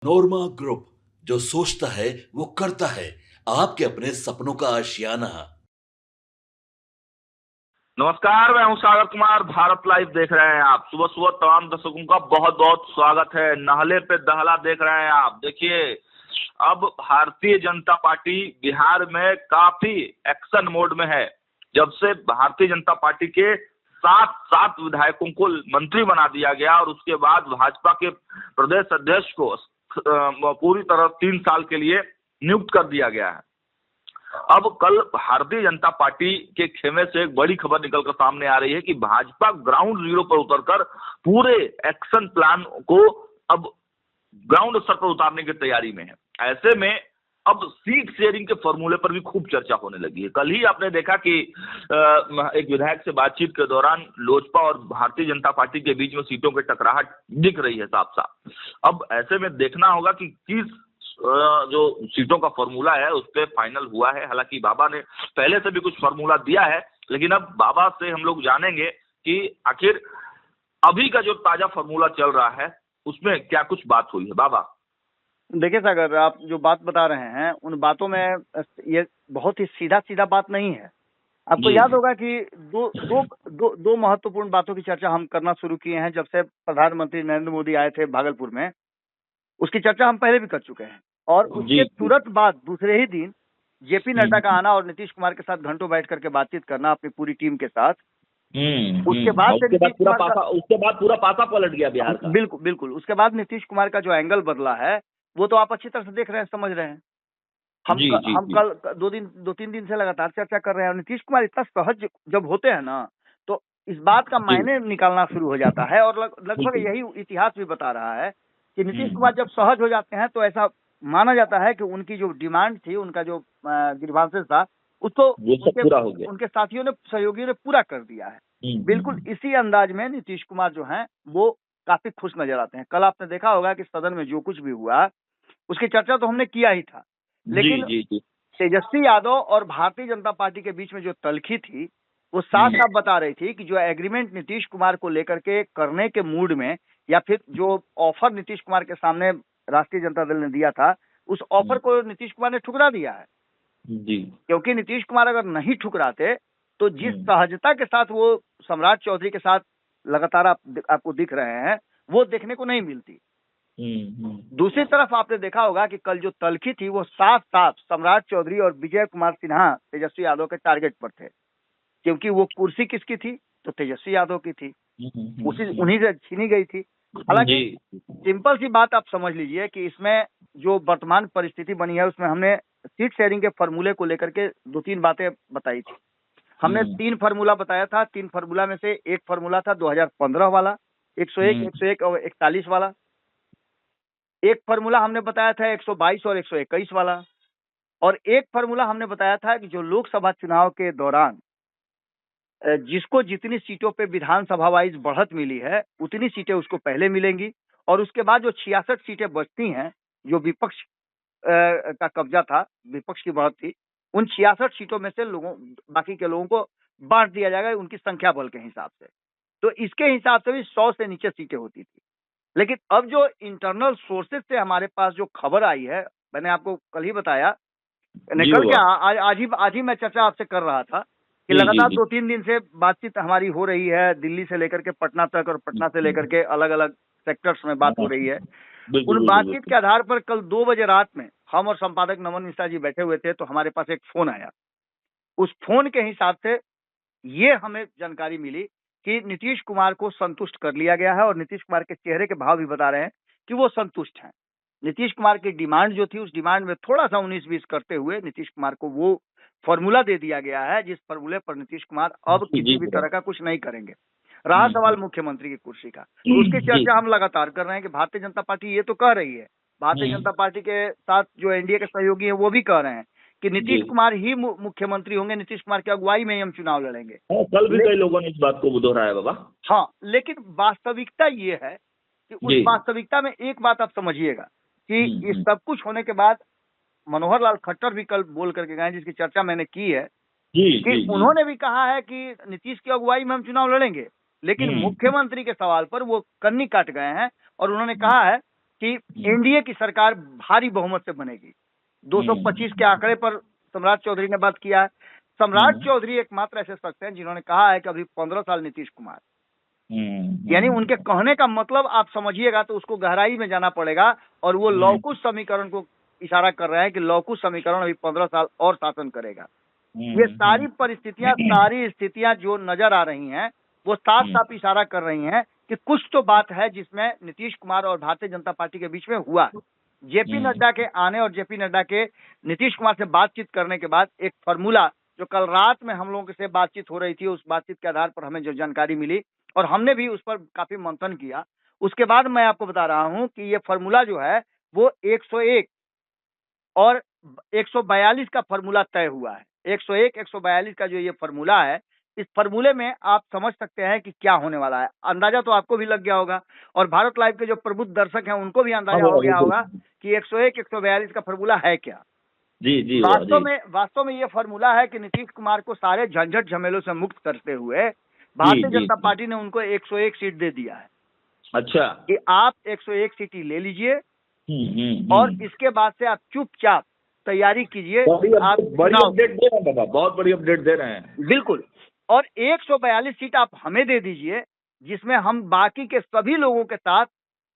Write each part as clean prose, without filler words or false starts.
नोरमा group, जो सोचता है वो करता है। आपके अपने सपनों का आशियाना। नमस्कार, मैं हूं सागर कुमार। भारत लाइव देख रहे हैं आप। सुबह सुबह तमाम दर्शकों का बहुत बहुत स्वागत है। नहले पे दहला देख रहे हैं आप। देखिए, अब भारतीय जनता पार्टी बिहार में काफी एक्शन मोड में है। जब से भारतीय जनता पार्टी के सात सात विधायकों को मंत्री बना दिया गया और उसके बाद भाजपा के प्रदेश अध्यक्ष को पूरी तरह 3 साल के लिए नियुक्त कर दिया गया है। अब कल भारतीय जनता पार्टी के खेमे से एक बड़ी खबर निकलकर सामने आ रही है कि भाजपा ग्राउंड जीरो पर उतरकर पूरे एक्शन प्लान को अब ग्राउंड स्तर पर उतारने की तैयारी में है। ऐसे में अब सीट शेयरिंग के फॉर्मूले पर भी खूब चर्चा होने लगी है। कल ही आपने देखा कि एक विधायक से बातचीत के दौरान लोजपा और भारतीय जनता पार्टी के बीच में सीटों की टकराहट दिख रही है साफ साफ। अब ऐसे में देखना होगा कि किस जो सीटों का फॉर्मूला है उस पर फाइनल हुआ है। हालांकि बाबा ने पहले से भी कुछ फॉर्मूला दिया है, लेकिन अब बाबा से हम लोग जानेंगे कि आखिर अभी का जो ताजा फॉर्मूला चल रहा है उसमें क्या कुछ बात हुई है। बाबा देखिए सागर, आप जो बात बता रहे हैं उन बातों में ये बहुत ही सीधा सीधा बात नहीं है। आपको याद होगा कि दो दो दो दो महत्वपूर्ण बातों की चर्चा हम करना शुरू किए हैं जब से प्रधानमंत्री नरेंद्र मोदी आए थे भागलपुर में। उसकी चर्चा हम पहले भी कर चुके हैं और उसके तुरंत बाद दूसरे ही दिन जेपी नड्डा का आना और नीतीश कुमार के साथ घंटों बैठ करके बातचीत करना अपनी पूरी टीम के साथ। उसके बाद पूरा पासा पलट गया बिहार का। बिल्कुल बिल्कुल। उसके बाद नीतीश कुमार का जो एंगल बदला है वो तो आप अच्छी तरह से देख रहे हैं, समझ रहे हैं। हम कल 2-3 दिन से लगातार चर्चा कर रहे हैं। नीतीश कुमार इतना सहज जब होते हैं ना तो इस बात का मायने निकालना शुरू हो जाता है और लगभग यही इतिहास भी बता रहा है कि नीतीश कुमार जब सहज हो जाते हैं तो ऐसा माना जाता है कि उनकी जो डिमांड थी, उनका जो ग्रीवांसेस था, उसको उनके साथियों ने, सहयोगियों ने पूरा कर दिया है। बिल्कुल इसी अंदाज में नीतीश कुमार जो हैं वो काफी खुश नजर आते हैं। कल आपने देखा होगा कि सदन में जो कुछ भी हुआ उसकी चर्चा तो हमने किया ही था, लेकिन तेजस्वी यादव और भारतीय जनता पार्टी के बीच में जो तल्खी थी वो साफ साफ बता रही थी कि जो एग्रीमेंट नीतीश कुमार को लेकर के करने के मूड में, या फिर जो ऑफर नीतीश कुमार के सामने राष्ट्रीय जनता दल ने दिया था, उस ऑफर को नीतीश कुमार ने ठुकरा दिया है। क्योंकि नीतीश कुमार अगर नहीं ठुकराते तो जिस सहजता के साथ वो सम्राट चौधरी के साथ लगातार आपको दिख रहे हैं वो देखने को नहीं मिलती। दूसरी तरफ आपने देखा होगा कि कल जो तल्खी थी वो साफ साफ सम्राट चौधरी और विजय कुमार सिन्हा तेजस्वी यादव के टारगेट पर थे, क्योंकि वो कुर्सी किसकी थी तो तेजस्वी यादव की थी, उन्हीं से छीनी गई थी। हालांकि सिंपल सी बात आप समझ लीजिए कि इसमें जो वर्तमान परिस्थिति बनी है उसमें हमने सीट शेयरिंग के फॉर्मूले को लेकर के 2-3 बातें बताई थी। हमने 3 फार्मूला बताया था। 3 फार्मूला में से एक फार्मूला था 2015 वाला, 101, 101 और 41 वाला। एक फार्मूला हमने बताया था 122 और 121 वाला, और एक फार्मूला हमने बताया था कि जो लोकसभा चुनाव के दौरान जिसको जितनी सीटों पे विधानसभा वाइज बढ़त मिली है उतनी सीटें उसको पहले मिलेंगी, और उसके बाद जो 66 सीटें बचती हैं जो विपक्ष का कब्जा था, विपक्ष की बढ़त थी, उन 66 सीटों में से बाकी के लोगों को बांट दिया जाएगा उनकी संख्या बल के हिसाब से। तो इसके हिसाब से भी 100 से नीचे सीटें होती थी। लेकिन अब जो इंटरनल सोर्सेज से हमारे पास जो खबर आई है, मैंने आपको कल ही बताया, निकल के आज ही मैं चर्चा आपसे कर रहा था कि लगातार 2-3 दिन से बातचीत हमारी हो रही है, दिल्ली से लेकर के पटना तक और पटना से लेकर के अलग अलग सेक्टर्स में बात हो रही है। उन बातचीत के आधार पर कल 2 बजे रात में हम और संपादक नमन मिश्रा जी बैठे हुए थे तो हमारे पास एक फोन आया। उस फोन के हिसाब से ये हमें जानकारी मिली कि नीतीश कुमार को संतुष्ट कर लिया गया है, और नीतीश कुमार के चेहरे के भाव भी बता रहे हैं कि वो संतुष्ट हैं। नीतीश कुमार की डिमांड जो थी उस डिमांड में थोड़ा सा 19-20 करते हुए नीतीश कुमार को वो फॉर्मूला दे दिया गया है जिस फॉर्मूले पर नीतीश कुमार अब किसी भी तरह का कुछ नहीं करेंगे। रहा सवाल मुख्यमंत्री की कुर्सी का, तो उसकी चर्चा हम लगातार कर रहे हैं कि भारतीय जनता पार्टी ये तो कह रही है, भारतीय जनता पार्टी के साथ जो एनडीए के सहयोगी है वो भी कह रहे हैं कि नीतीश कुमार ही मुख्यमंत्री होंगे, नीतीश कुमार की अगुवाई में ही हम चुनाव लड़ेंगे। कल भी कई लोगों ने इस बात को दोहराया बाबा। हाँ, लेकिन वास्तविकता ये है कि उस वास्तविकता में एक बात आप समझिएगा कि ये सब कुछ होने के बाद मनोहर लाल खट्टर भी कल बोल करके गए, जिसकी चर्चा मैंने की है, कि उन्होंने भी कहा है कि नीतीश की अगुवाई में हम चुनाव लड़ेंगे, लेकिन मुख्यमंत्री के सवाल पर वो कन्नी काट गए हैं और उन्होंने कहा है कि एनडीए की सरकार भारी बहुमत से बनेगी। 225 के आंकड़े पर सम्राट चौधरी ने बात किया है। सम्राट चौधरी एकमात्र ऐसे शख्स हैं जिन्होंने कहा है कि अभी 15 साल नीतीश कुमार, यानी उनके कहने का मतलब आप समझिएगा तो उसको गहराई में जाना पड़ेगा, और वो लौकुश समीकरण को इशारा कर रहे हैं कि लौकुश समीकरण अभी 15 साल और शासन करेगा। ये सारी परिस्थितियां, सारी स्थितियां जो नजर आ रही हैं वो साफ साफ इशारा कर रही हैं कि कुछ तो बात है जिसमें नीतीश कुमार और भारतीय जनता पार्टी के बीच में हुआ। जेपी नड्डा के आने और जेपी नड्डा के नीतीश कुमार से बातचीत करने के बाद एक फॉर्मूला जो कल रात में हम लोगों से बातचीत हो रही थी, उस बातचीत के आधार पर हमें जो जानकारी मिली और हमने भी उस पर काफी मंथन किया, उसके बाद मैं आपको बता रहा हूं कि ये फॉर्मूला जो है वो 101 और 142 का फॉर्मूला तय हुआ है। 101, 142 का जो ये फॉर्मूला है, इस फॉर्मूले में आप समझ सकते हैं कि क्या होने वाला है। अंदाजा तो आपको भी लग गया होगा और भारत लाइव के जो प्रबुद्ध दर्शक हैं उनको भी अंदाजा हो गया होगा कि 101, 142 का फॉर्मूला है क्या। जी वास्तव में ये फॉर्मूला है कि नीतीश कुमार को सारे झंझट झमेलों से मुक्त करते हुए भारतीय जनता पार्टी ने उनको 101 सीट दे दिया है। अच्छा, कि आप 101 सीट ले लीजिए और इसके बाद से आप चुपचाप तैयारी कीजिए। आप बड़ी अपडेट दे रहे हैं बाबा, बहुत बड़ी अपडेट दे रहे हैं। बिल्कुल, और 142 सीट आप हमें दे दीजिए जिसमें हम बाकी के सभी लोगों के साथ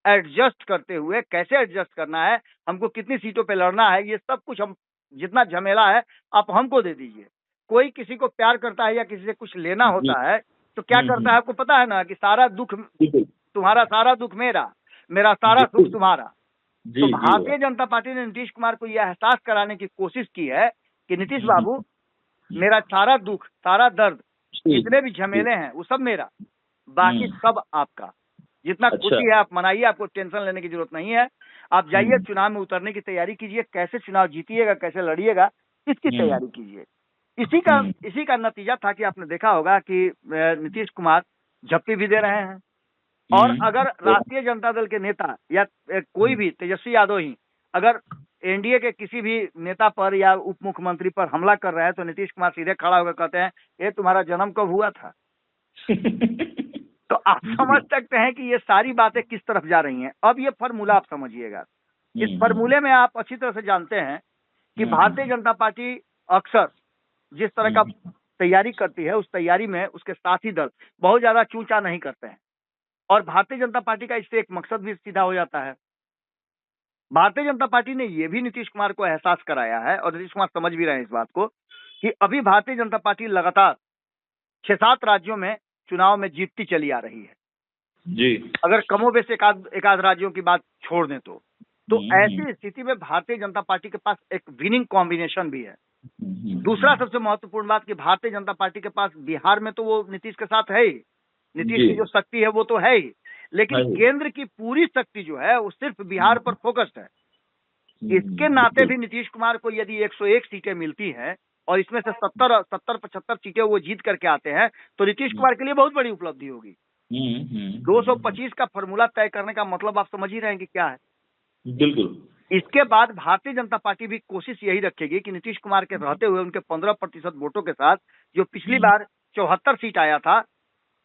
एडजस्ट करते हुए, कैसे एडजस्ट करना है, हमको कितनी सीटों पे लड़ना है, ये सब कुछ हम, जितना झमेला है आप हमको दे दीजिए। कोई किसी को प्यार करता है या किसी से कुछ लेना होता है तो क्या करता है आपको पता है ना, कि सारा दुख तुम्हारा, सारा दुख मेरा, मेरा सारा सुख तुम्हारा। तो भारतीय जनता पार्टी ने नीतीश कुमार को यह एहसास कराने की कोशिश की है कि नीतीश बाबू, मेरा सारा दुख, सारा दर्द, जितने भी झमेले हैं वो सब मेरा, बाकी सब आपका। जितना खुशी है आप मनाइए, आपको टेंशन लेने की जरूरत नहीं है। आप जाइए चुनाव में उतरने की तैयारी कीजिए, कैसे चुनाव जीतिएगा, कैसे लड़िएगा, इसकी तैयारी कीजिए। इसी का नतीजा था कि आपने देखा होगा कि नीतीश कुमार झप्पी भी दे रहे हैं। और अगर राष्ट्रीय जनता दल के नेता या कोई भी, तेजस्वी यादव ही अगर एनडीए के किसी भी नेता पर या उप मुख्यमंत्री पर हमला कर रहा है तो नीतीश कुमार सीधे खड़ा होकर कहते हैं, ये तुम्हारा जन्म कब हुआ था। तो आप समझ सकते हैं कि ये सारी बातें किस तरफ जा रही हैं। अब ये फॉर्मूला आप समझिएगा। इस फॉर्मूले में आप अच्छी तरह से जानते हैं कि भारतीय जनता पार्टी अक्सर जिस तरह का तैयारी करती है, उस तैयारी में उसके साथी दल बहुत ज्यादा चूचा नहीं करते हैं। और भारतीय जनता पार्टी का इससे एक मकसद भी सीधा हो जाता है। भारतीय जनता पार्टी ने यह भी नीतीश कुमार को एहसास कराया है और नीतीश कुमार समझ भी रहे हैं इस बात को कि अभी भारतीय जनता पार्टी लगातार 6-7 राज्यों में चुनाव में जीतती चली आ रही है जी। अगर कमोबेश एक आध राज्यों की बात छोड़ दें तो ऐसी स्थिति में भारतीय जनता पार्टी के पास एक विनिंग कॉम्बिनेशन भी है। दूसरा सबसे महत्वपूर्ण बात कि भारतीय जनता पार्टी के पास बिहार में तो वो नीतीश के साथ है ही, नीतीश की जो शक्ति है वो तो है ही, लेकिन केंद्र की पूरी शक्ति जो है वो सिर्फ बिहार पर फोकस्ड है। इसके नाते भी नीतीश कुमार को यदि 101 सीटें मिलती हैं और इसमें से 70-75 सीटें वो जीत करके आते हैं तो नीतीश कुमार के लिए बहुत बड़ी उपलब्धि होगी। 225 का फॉर्मूला तय करने का मतलब आप समझ ही रहे हैं कि क्या है। बिल्कुल। इसके बाद भारतीय जनता पार्टी भी कोशिश यही रखेगी कि नीतीश कुमार के रहते हुए उनके 15% वोटों के साथ जो पिछली बार 74 सीट आया था,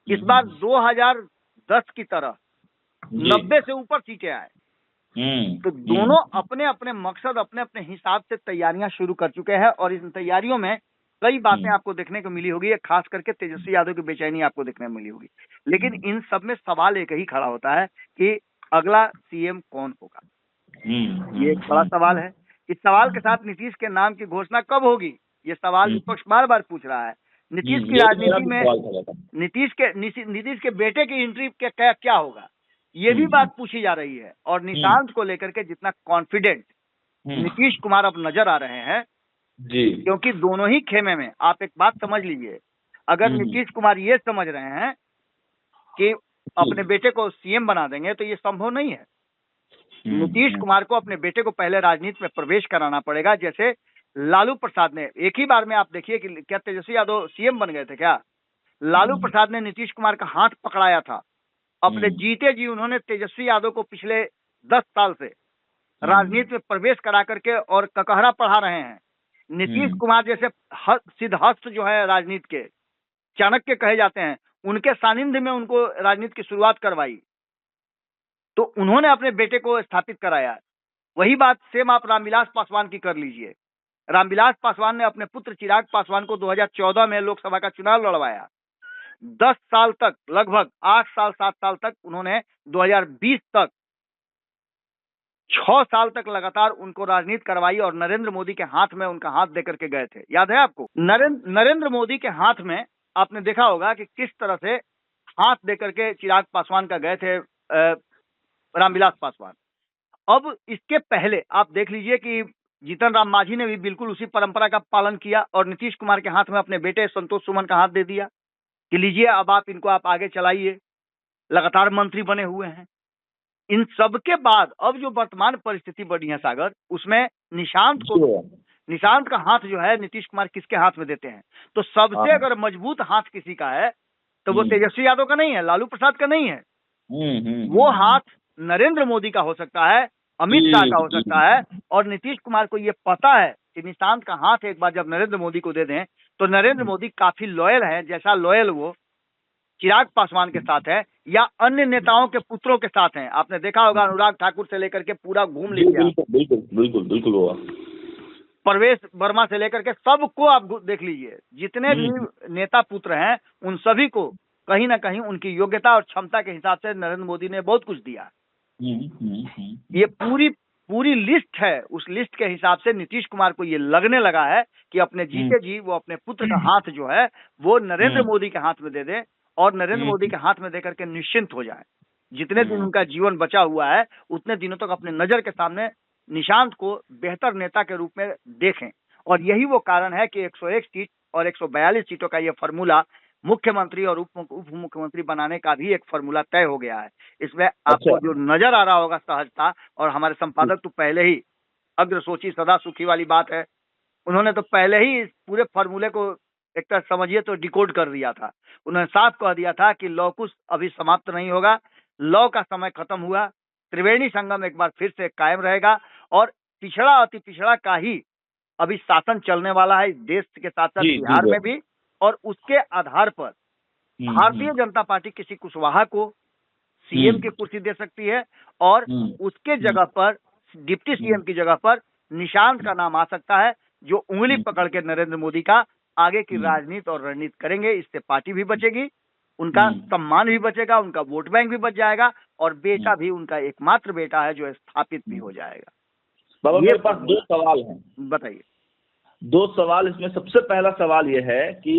इस बार 2010 की तरह 90 से ऊपर सीटें आए। तो दोनों अपने अपने मकसद, अपने अपने हिसाब से तैयारियां शुरू कर चुके हैं और इन तैयारियों में कई बातें आपको देखने को मिली होगी, खास करके तेजस्वी यादव की बेचैनी आपको देखने को मिली होगी। लेकिन इन सब में सवाल एक ही खड़ा होता है कि अगला सीएम कौन होगा। ये एक बड़ा सवाल है। इस सवाल के साथ नीतीश के नाम की घोषणा कब होगी, ये सवाल विपक्ष बार बार पूछ रहा है। नीतीश की राजनीति में नीतीश के बेटे की एंट्री क्या होगा, ये भी बात पूछी जा रही है। और निशांत को लेकर के जितना कॉन्फिडेंट नीतीश कुमार अब नजर आ रहे हैं जी, क्योंकि दोनों ही खेमे में आप एक बात समझ लीजिए, अगर नीतीश कुमार ये समझ रहे हैं कि अपने बेटे को सीएम बना देंगे तो ये संभव नहीं है। नीतीश कुमार को अपने बेटे को पहले राजनीति में प्रवेश कराना पड़ेगा। जैसे लालू प्रसाद ने एक ही बार में, आप देखिए कि क्या तेजस्वी यादव सीएम बन गए थे क्या? लालू प्रसाद ने नीतीश कुमार का हाथ पकड़ाया था। अपने जीते जी उन्होंने तेजस्वी यादव को पिछले 10 साल से राजनीति में प्रवेश करा करके और ककहरा पढ़ा रहे हैं। नीतीश कुमार जैसे सिद्धहस्त जो है राजनीति के, चाणक्य कहे जाते हैं, उनके सानिध्य में उनको राजनीति की शुरुआत करवाई। तो उन्होंने अपने बेटे को स्थापित कराया। वही बात सेम आप रामविलास पासवान की कर लीजिए। रामविलास पासवान ने अपने पुत्र चिराग पासवान को 2014 में लोकसभा का चुनाव लड़वाया। 10 साल तक, लगभग 8 साल 7 साल तक उन्होंने 2020 तक 6 साल तक लगातार उनको राजनीति करवाई और नरेंद्र मोदी के हाथ में उनका हाथ देकर के गए थे। याद है आपको? नरेंद्र मोदी के हाथ में आपने देखा होगा कि किस तरह से हाथ देकर के चिराग पासवान का गए थे रामविलास पासवान। अब इसके पहले आप देख लीजिए कि जीतन राम मांझी ने भी बिल्कुल उसी परंपरा का पालन किया और नीतीश कुमार के हाथ में अपने बेटे संतोष सुमन का हाथ दे दिया कि लीजिए अब आप इनको आप आगे चलाइए। लगातार मंत्री बने हुए हैं। इन सब के बाद अब जो वर्तमान परिस्थिति बनी है सागर, उसमें निशांत का हाथ जो है नीतीश कुमार किसके हाथ में देते हैं? तो सबसे अगर मजबूत हाथ किसी का है तो वो तेजस्वी यादव का नहीं है, लालू प्रसाद का नहीं है। वो हाथ नरेंद्र मोदी का हो सकता है, अमित शाह का हो सकता है। और नीतीश कुमार को ये पता है कि निशांत का हाथ एक बार जब नरेंद्र मोदी को दे दें तो नरेंद्र मोदी काफी लॉयल है, जैसा लॉयल वो चिराग पासवान के साथ है या अन्य नेताओं के पुत्रों के साथ हैं। आपने देखा होगा अनुराग ठाकुर से लेकर के पूरा घूम लीजिए, बिल्कुल होगा। परवेश वर्मा से लेकर के सबको आप देख लीजिए। जितने भी नेता पुत्र हैं उन सभी को कहीं ना कहीं उनकी योग्यता और क्षमता के हिसाब से नरेंद्र मोदी ने बहुत कुछ दिया। ये पूरी लिस्ट है। उस लिस्ट के हिसाब से नीतीश कुमार को ये लगने लगा है कि अपने जीते जी वो अपने पुत्र का हाथ जो है वो नरेंद्र मोदी के हाथ में दे दे और नरेंद्र मोदी के हाथ में देकर के निश्चिंत हो जाए। जितने दिन उनका जीवन बचा हुआ है उतने दिनों तक अपने नजर के सामने निशांत को बेहतर नेता के रूप में देखें। और यही वो कारण है कि 101 सीट और 142 सीटों का ये फॉर्मूला मुख्यमंत्री और उप मुख्यमंत्री बनाने का भी एक फॉर्मूला तय हो गया है। इसमें आपको जो नजर आ रहा होगा सहजता, और हमारे संपादक तो पहले ही अग्र सोची सदा सुखी वाली बात है, उन्होंने तो पहले ही इस पूरे फॉर्मूले को एक तरह समझिए तो डिकोड कर दिया था। उन्होंने साफ कह दिया था कि लौकुश अभी समाप्त नहीं होगा, लौ का समय खत्म हुआ, त्रिवेणी संगम एक बार फिर से कायम रहेगा और पिछड़ा अति पिछड़ा का ही अभी शासन चलने वाला है इस देश के साथ साथ बिहार में भी। और उसके आधार पर भारतीय जनता पार्टी किसी कुशवाहा को सीएम की कुर्सी दे सकती है और उसके जगह पर डिप्टी सीएम की जगह पर निशांत का नाम आ सकता है, जो उंगली पकड़ के नरेंद्र मोदी का आगे की राजनीति और रणनीति करेंगे। इससे पार्टी भी बचेगी, उनका सम्मान भी बचेगा, उनका वोट बैंक भी बच जाएगा और बेटा भी उनका एकमात्र बेटा है जो स्थापित भी हो जाएगा। बाबा मेरे पास 2 सवाल हैं। बताइए। 2 सवाल। इसमें सबसे पहला सवाल यह है कि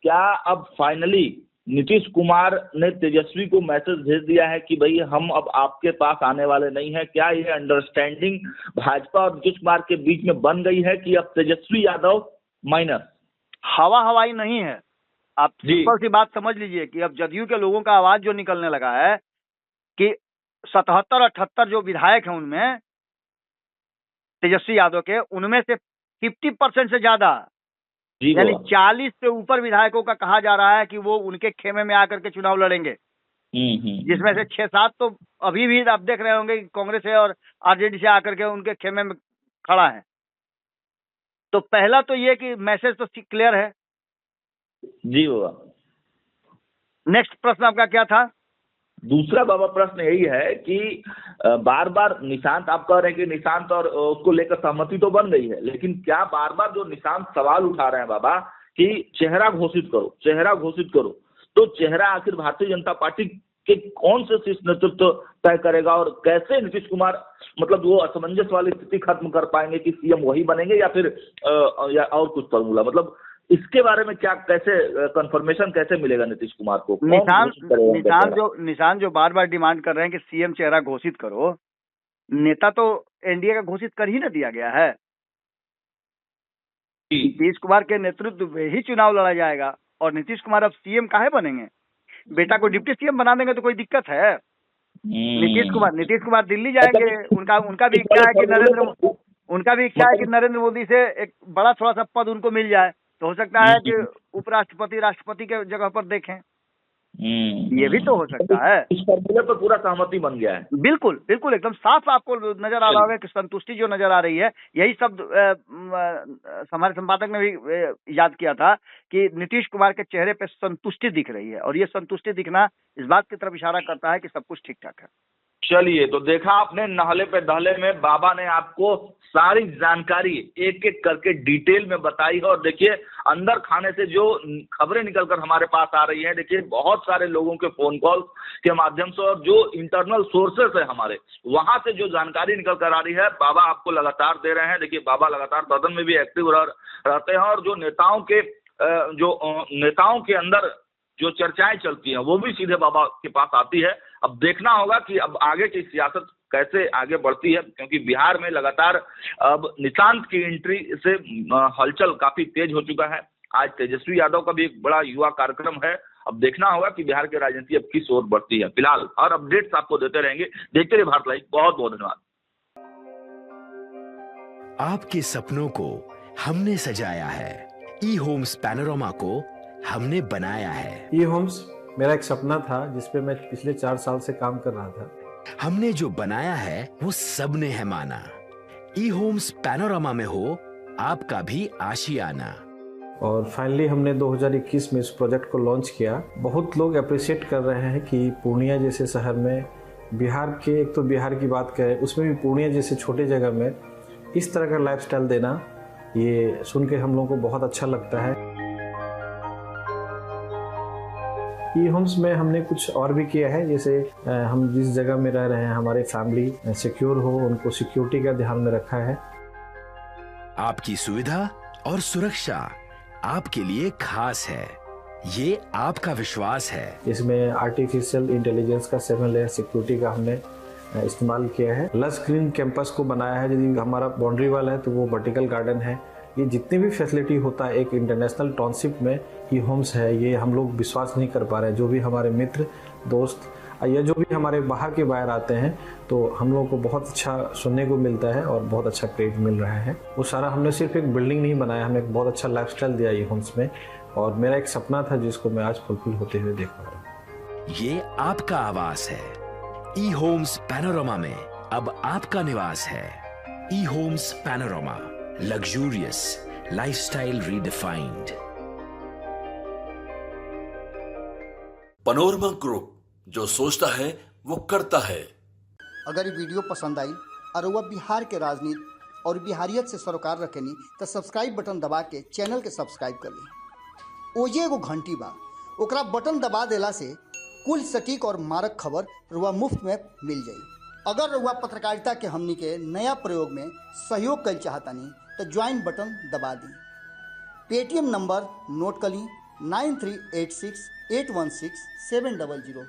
क्या अब फाइनली नीतीश कुमार ने तेजस्वी को मैसेज भेज दिया है कि भाई हम अब आपके पास आने वाले नहीं है? क्या ये अंडरस्टैंडिंग भाजपा और नीतीश कुमार के बीच में बन गई है कि अब तेजस्वी यादव माइनस? हवा हवाई नहीं है। आप सिंपल सी बात समझ लीजिए कि अब जदयू के लोगों का आवाज जो निकलने लगा है कि 77-78 जो विधायक हैं उनमें तेजस्वी यादव के, उनमें से 50% से ज्यादा यानी 40 से ऊपर विधायकों का कहा जा रहा है कि वो उनके खेमे में आकर के चुनाव लड़ेंगे। जिसमें से 6-7 तो अभी भी आप देख रहे होंगे कि कांग्रेस है और आरजेडी से आकर के उनके खेमे में खड़ा है। तो पहला तो ये कि मैसेज तो क्लियर है। जी बाबा। नेक्स्ट प्रश्न आपका क्या था? दूसरा बाबा प्रश्न यही है कि बार बार निशांत, आप कह रहे हैं कि निशांत और उसको लेकर सहमति तो बन गई है, लेकिन क्या बार बार जो निशांत सवाल उठा रहे हैं बाबा कि चेहरा घोषित करो, चेहरा घोषित करो, तो चेहरा आखिर भारतीय जनता पार्टी के कौन से शीर्ष नेतृत्व तय करेगा और कैसे नीतीश कुमार मतलब वो असमंजस वाली स्थिति खत्म कर पाएंगे कि सीएम वही बनेंगे या फिर या और कुछ फॉर्मूला, मतलब इसके बारे में क्या, कैसे कंफर्मेशन कैसे मिलेगा नीतीश कुमार को? निशांत जो बार बार डिमांड कर रहे हैं कि सीएम चेहरा घोषित करो, नेता तो एनडीए का घोषित कर ही ना दिया गया है। नीतीश कुमार के नेतृत्व में ही चुनाव लड़ा जाएगा और नीतीश कुमार अब सीएम काहे बनेंगे? बेटा को डिप्टी सीएम बना देंगे तो कोई दिक्कत है? नीतीश कुमार दिल्ली जाएंगे, उनका भी इच्छा है कि नरेंद्र मोदी से एक बड़ा थोड़ा सा पद उनको मिल जाए, तो हो सकता है कि उपराष्ट्रपति राष्ट्रपति के जगह पर देखें। ये भी तो हो सकता है। इस फॉर्मूले पर पूरा सहमति बन गया है। बिल्कुल बिल्कुल, एकदम साफ आपको नजर आ रहा होगा कि संतुष्टि जो नजर आ रही है, यही शब्द हमारे संपादक ने भी याद किया था कि नीतीश कुमार के चेहरे पे संतुष्टि दिख रही है और ये संतुष्टि दिखना इस बात की तरफ इशारा करता है कि सब कुछ ठीक ठाक है। चलिए, तो देखा आपने नहले पे दहले में बाबा ने आपको सारी जानकारी एक एक करके डिटेल में बताई है। और देखिए, अंदर खाने से जो खबरें निकलकर हमारे पास आ रही हैं, देखिए बहुत सारे लोगों के फोन कॉल के माध्यम से और जो इंटरनल सोर्सेस है हमारे, वहां से जो जानकारी निकल कर आ रही है, बाबा आपको लगातार दे रहे हैं। देखिए, बाबा लगातार सदन में भी एक्टिव रहते हैं और जो नेताओं के अंदर जो चर्चाएं चलती हैं वो भी सीधे बाबा के पास आती है। अब देखना होगा कि अब आगे की सियासत कैसे आगे बढ़ती है, क्योंकि बिहार में लगातार अब निशांत की एंट्री से हलचल काफी तेज हो चुका है। आज तेजस्वी यादव का भी एक बड़ा युवा कार्यक्रम है। अब देखना होगा कि बिहार की राजनीति अब किस ओर बढ़ती है। फिलहाल और अपडेट्स आपको देते रहेंगे। देखते रहिए भारत लाइव। बहुत बहुत धन्यवाद। आपके सपनों को हमने सजाया है, ई होम्स पैनोरामा को हमने बनाया है। ई होम्स मेरा एक सपना था जिसपे मैं पिछले 4 साल से काम कर रहा था। हमने जो बनाया है वो सबने है माना। ई होम्स पैनोरामा में हो आपका भी आशियाना। और फाइनली हमने 2021 में इस प्रोजेक्ट को लॉन्च किया। बहुत लोग अप्रिशिएट कर रहे हैं कि पूर्णिया जैसे शहर में, बिहार के, एक तो बिहार की बात करें उसमें भी पूर्णिया जैसे छोटे जगह में इस तरह का लाइफस्टाइल देना, ये सुन के हम लोगों को बहुत अच्छा लगता है। ई होम्स में हमने कुछ और भी किया है, जैसे हम जिस जगह में रह रहे हैं हमारे फैमिली सिक्योर हो, उनको सिक्योरिटी का ध्यान में रखा है। आपकी सुविधा और सुरक्षा आपके लिए खास है, ये आपका विश्वास है। इसमें आर्टिफिशियल इंटेलिजेंस का 7 लेयर सिक्योरिटी का हमने इस्तेमाल किया है। लस ग्रीन कैंपस को बनाया है। यदि हमारा बाउंड्री वाल है तो वो वर्टिकल गार्डन है। ये जितनी भी फैसिलिटी होता है एक इंटरनेशनल टाउनशिप में ई होम्स है, ये हम लोग विश्वास नहीं कर पा रहे हैं। जो भी हमारे मित्र दोस्त या जो भी हमारे बाहर के बाहर आते हैं तो हम लोगों को बहुत अच्छा सुनने को मिलता है और बहुत अच्छा क्रेडिट मिल रहा है। वो सारा हमने सिर्फ एक बिल्डिंग नहीं बनाया, हमने एक बहुत अच्छा लाइफस्टाइल दिया ई होम्स में। और मेरा एक सपना था जिसको मैं आज फुलफिल होते हुए देख पा रहा हूँ। ये आपका आवास है। ई होम्स पैनोरामा में अब आपका निवास है। E homes panorama, luxurious lifestyle redefined. Panorama group, जो सोचता है वो करता है। अगर ये वीडियो पसंद आई और वह बिहार के राजनीति और बिहारियत से सरोकार रखेनी तो सब्सक्राइब बटन दबा के चैनल के सब्सक्राइब कर ली। ओजे एगो घंटी बा, ओकरा बटन दबा देला से कुल सटीक और मारक खबर रुआ मुफ्त में मिल जाई। अगर रुआ पत्रकारिता के हमनी के नया प्रयोग में सहयोग कर चाहतानी तो ज्वाइन बटन दबा दी। पेटीएम नंबर नोट कर ली 9386816700।